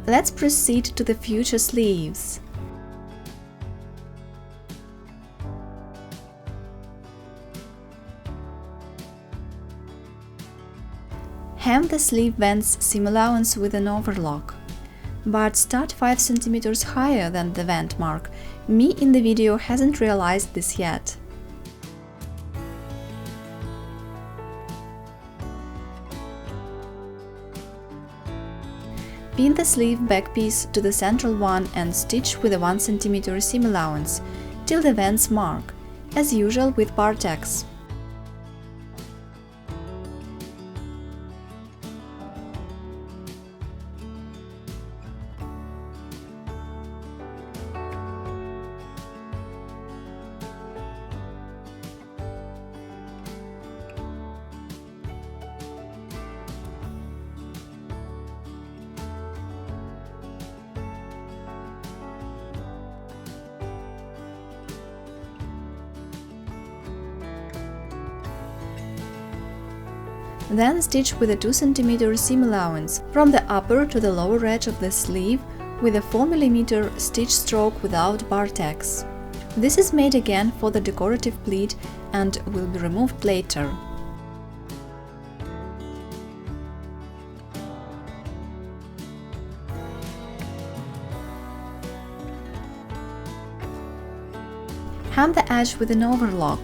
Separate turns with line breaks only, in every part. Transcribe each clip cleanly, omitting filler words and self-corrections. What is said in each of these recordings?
Let's proceed to the future sleeves. Hem the sleeve vents seam allowance with an overlock, but start 5 cm higher than the vent mark. Me in the video hasn't realized this yet. Pin the sleeve back piece to the central one and stitch with a 1 cm seam allowance till the vents mark, as usual with bar tacks. Then stitch with a 2 cm seam allowance from the upper to the lower edge of the sleeve with a 4 mm stitch stroke without bar tacks. This is made again for the decorative pleat and will be removed later. Hem the edge with an overlock.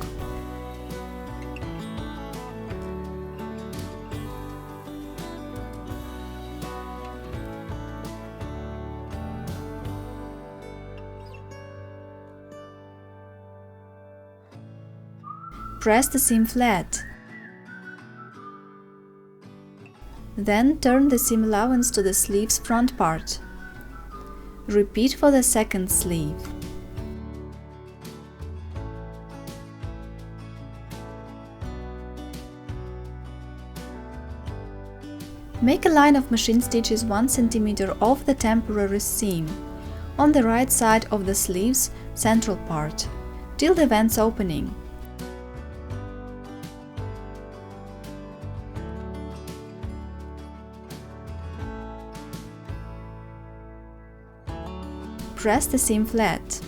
Press the seam flat. Then turn the seam allowance to the sleeve's front part. Repeat for the second sleeve. Make a line of machine stitches 1 cm off the temporary seam, on the right side of the sleeve's central part, till the vents opening. Press the seam flat.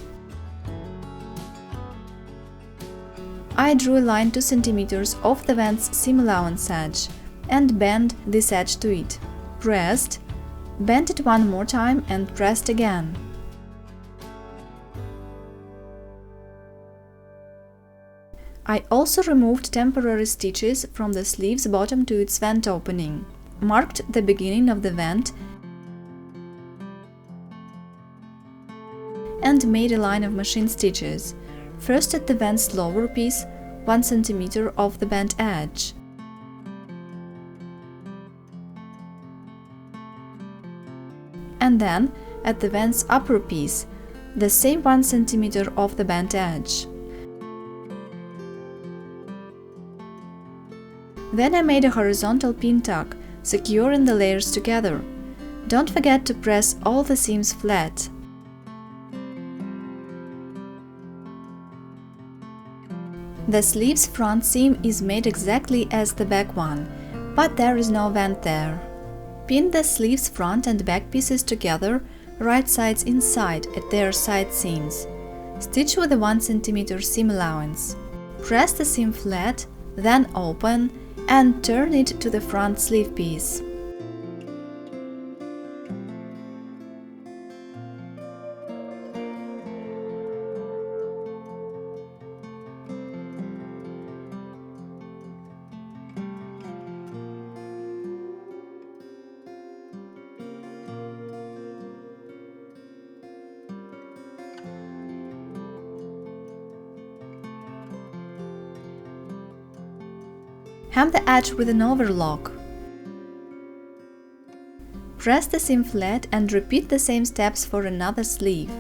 I drew a line 2 cm off the vent's seam allowance edge and bend this edge to it. Pressed, bend it one more time and pressed again. I also removed temporary stitches from the sleeve's bottom to its vent opening, marked the beginning of the vent and made a line of machine stitches, first at the vent's lower piece, 1 cm off the bent edge. And then at the vent's upper piece, the same 1 cm off the bent edge. Then I made a horizontal pin tuck, securing the layers together. Don't forget to press all the seams flat. The sleeve's front seam is made exactly as the back one, but there is no vent there. Pin the sleeve's front and back pieces together, right sides inside at their side seams. Stitch with a 1 cm seam allowance. Press the seam flat, then open and turn it to the front sleeve piece. Hem the edge with an overlock. Press the seam flat and repeat the same steps for another sleeve.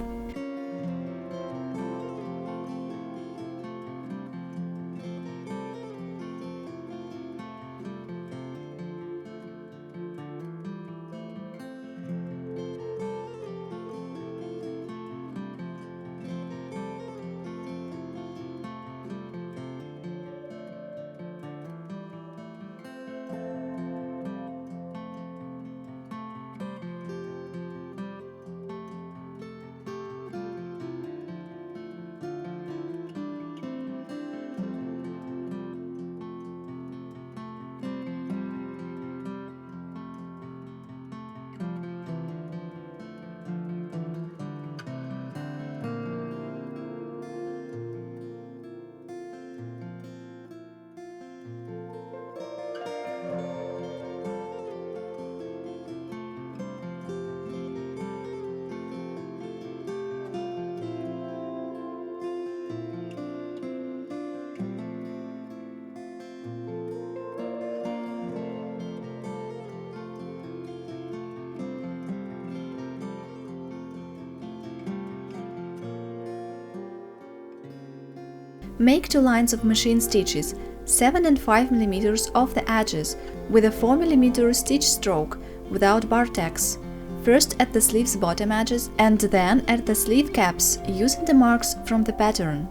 Make 2 lines of machine stitches, 7 and 5 mm off the edges, with a 4 mm stitch stroke without bar tacks. First at the sleeve's bottom edges and then at the sleeve caps, using the marks from the pattern.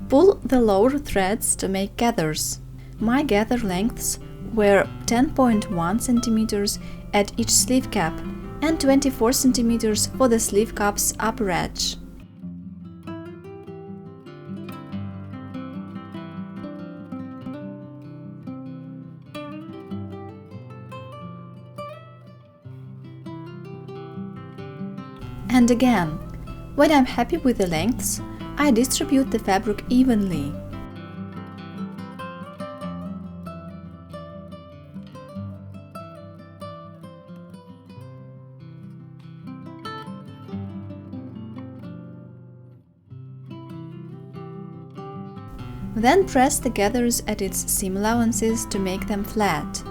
Pull the lower threads to make gathers. My gather lengths were 10.1 cm at each sleeve cap and 24 cm for the sleeve cap's upper edge. And again, when I'm happy with the lengths, I distribute the fabric evenly. Then press the gathers at its seam allowances to make them flat.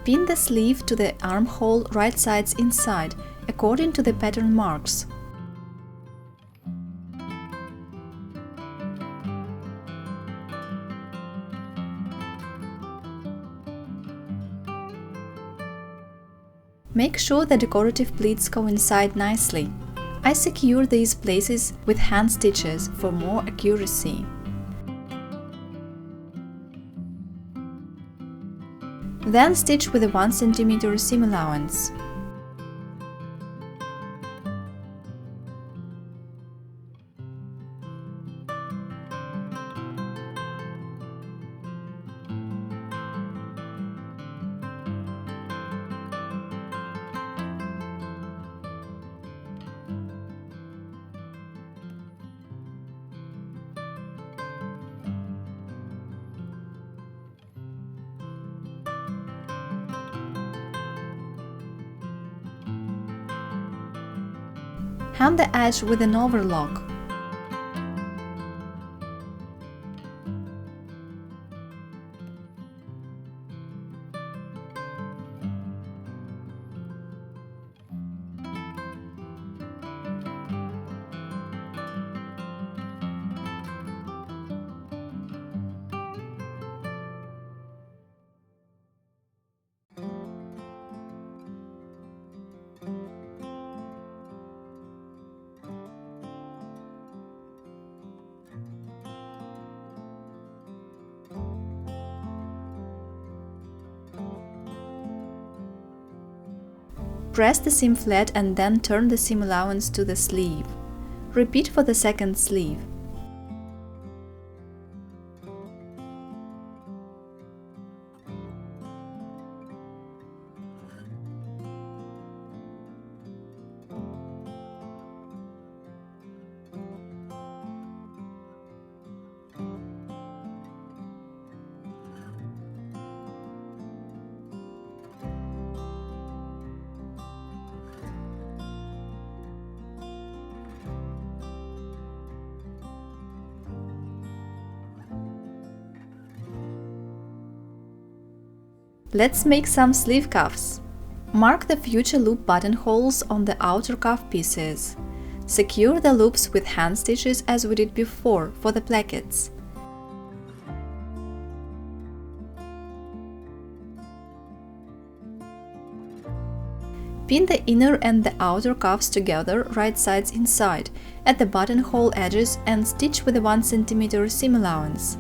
Pin the sleeve to the armhole right sides inside, according to the pattern marks. Make sure the decorative pleats coincide nicely. I secure these places with hand stitches for more accuracy. Then stitch with a 1 cm seam allowance. Hem the edge with an overlock. Press the seam flat and then turn the seam allowance to the sleeve. Repeat for the second sleeve. Let's make some sleeve cuffs. Mark the future loop buttonholes on the outer cuff pieces. Secure the loops with hand stitches as we did before for the plackets. Pin the inner and the outer cuffs together right sides inside at the buttonhole edges and stitch with a 1 cm seam allowance.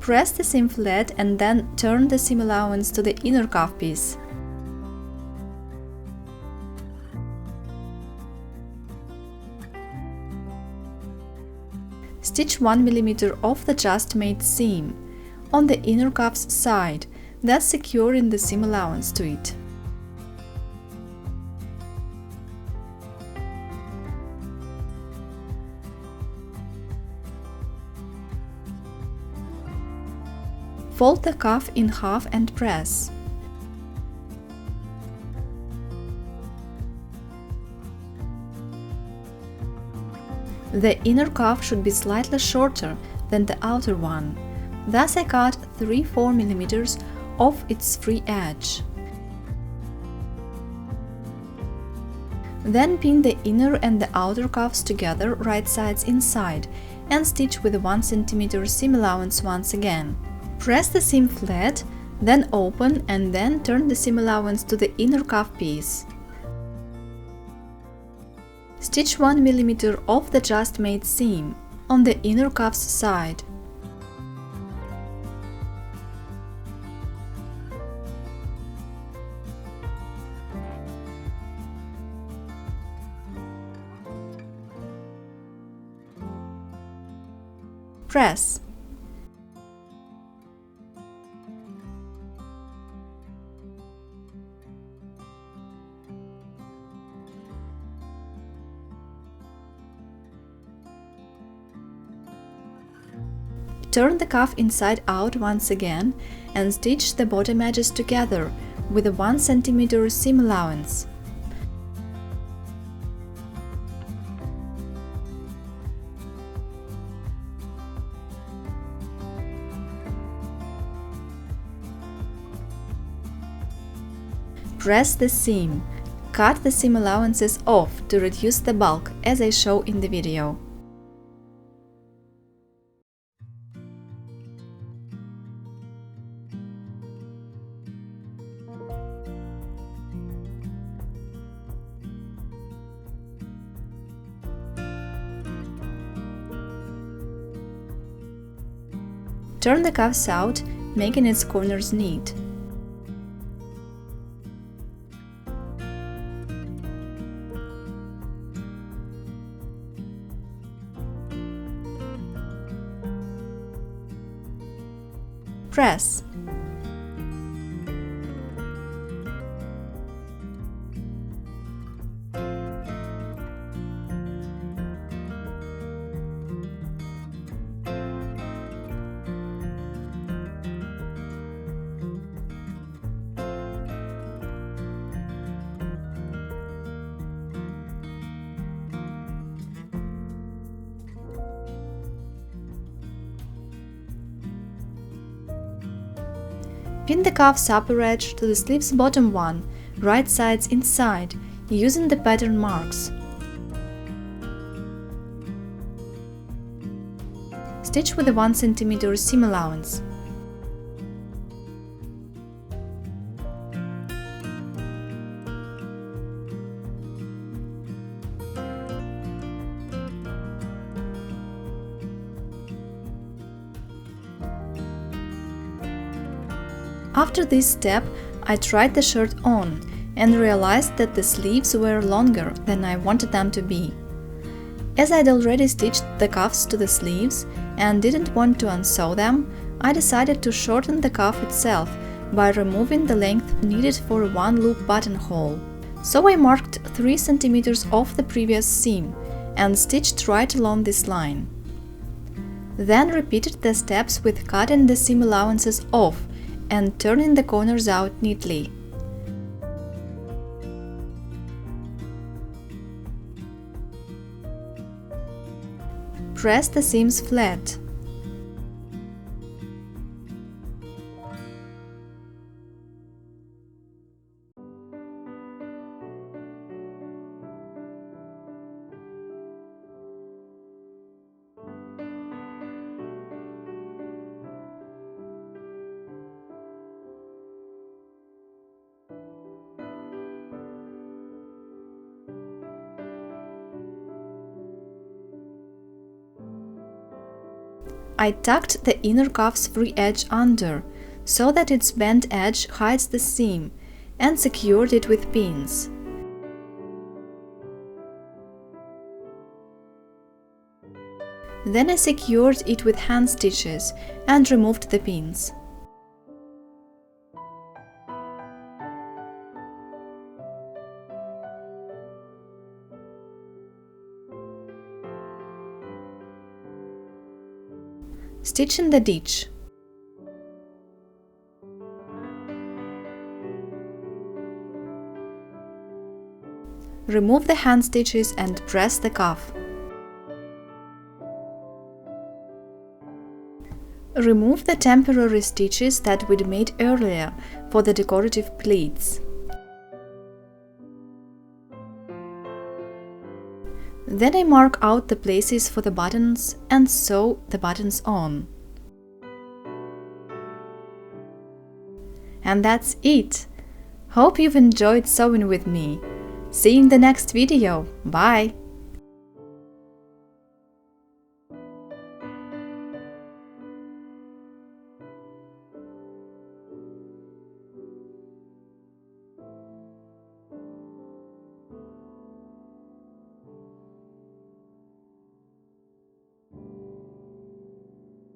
Press the seam flat and then turn the seam allowance to the inner cuff piece. Stitch 1 mm off the just made seam on the inner cuff's side, thus securing the seam allowance to it. Fold the cuff in half and press. The inner cuff should be slightly shorter than the outer one, thus I cut 3–4 mm off its free edge. Then pin the inner and the outer cuffs together right sides inside and stitch with a 1 cm seam allowance once again. Press the seam flat, then open and then turn the seam allowance to the inner cuff piece. Stitch 1 mm off the just made seam on the inner cuff's side. Press. Turn the cuff inside out once again and stitch the bottom edges together with a 1 cm seam allowance. Press the seam. Cut the seam allowances off to reduce the bulk, as I show in the video. Turn the cuffs out, making its corners neat. Press. Pin the cuff's upper edge to the sleeve's bottom one, right sides inside, using the pattern marks. Stitch with a 1 cm seam allowance. After this step, I tried the shirt on and realized that the sleeves were longer than I wanted them to be. As I'd already stitched the cuffs to the sleeves and didn't want to unsew them, I decided to shorten the cuff itself by removing the length needed for a one-loop buttonhole. So I marked 3 cm off the previous seam and stitched right along this line. Then repeated the steps with cutting the seam allowances off and turning the corners out neatly. Press the seams flat. I tucked the inner cuff's free edge under, so that its bent edge hides the seam, and secured it with pins. Then I secured it with hand stitches and removed the pins. Stitch in the ditch. Remove the hand stitches and press the cuff. Remove the temporary stitches that we'd made earlier for the decorative pleats. Then I mark out the places for the buttons and sew the buttons on. And that's it! Hope you've enjoyed sewing with me. See you in the next video. Bye!